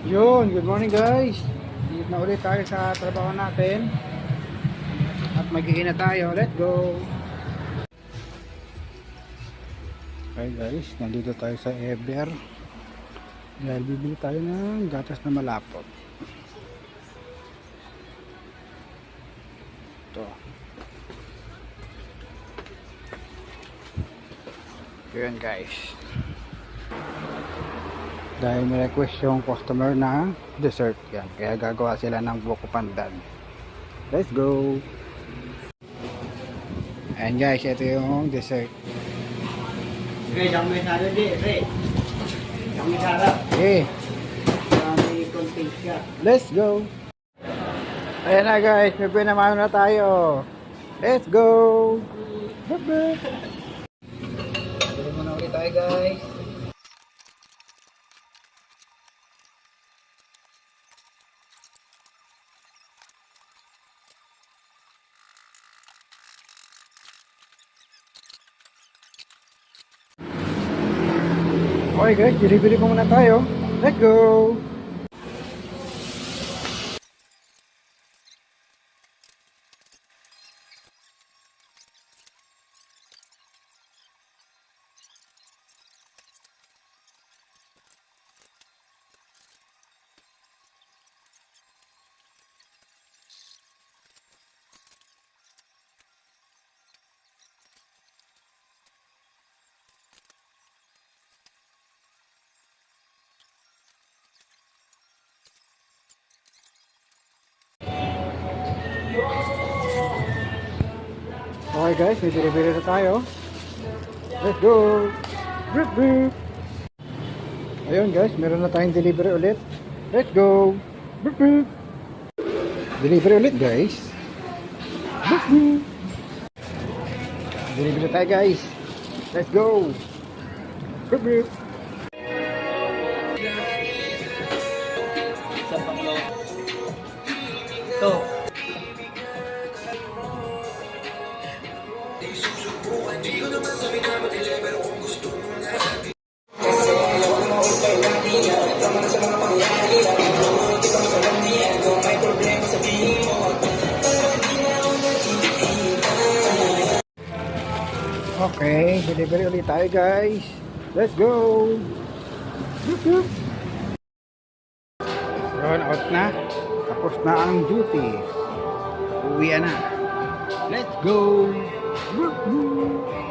Yun, good morning guys. Dito na ulit tayo sa trabaho natin. At mag-iina tayo. Let's go. Okay guys, nandito tayo sa Ever. Dahil bibili tayo ng gatas na malapot. Ito. Yun guys. Dahil may request yung customer na dessert yan. Kaya gagawa sila ng buko pandan. Let's go. And guys, ito yung dessert. Okay, isang mesada di, Re. Isang mesada. Okay. May content siya. Let's go. Ayan na guys, may pinamano na tayo. Let's go. Bye-bye. Tuloy muna ulit tayo guys. Okay guys, bili-bili po muna tayo. Let's go! Okay guys, may bili-bili na tayo. Let's go! Brip, brip. Ayun guys, meron na tayong delivery ulit. Let's go! Brip, brip. Delivery ulit guys. Brip, brip. Delivery tayo guys. Let's go! Brip, brip. Sa panglo. Ito. Okay, delivery ulit tayo guys. Let's go! Yup, yup. Yun, out na. Tapos na ang duty. Uwi na. Let's go! Yup, yup.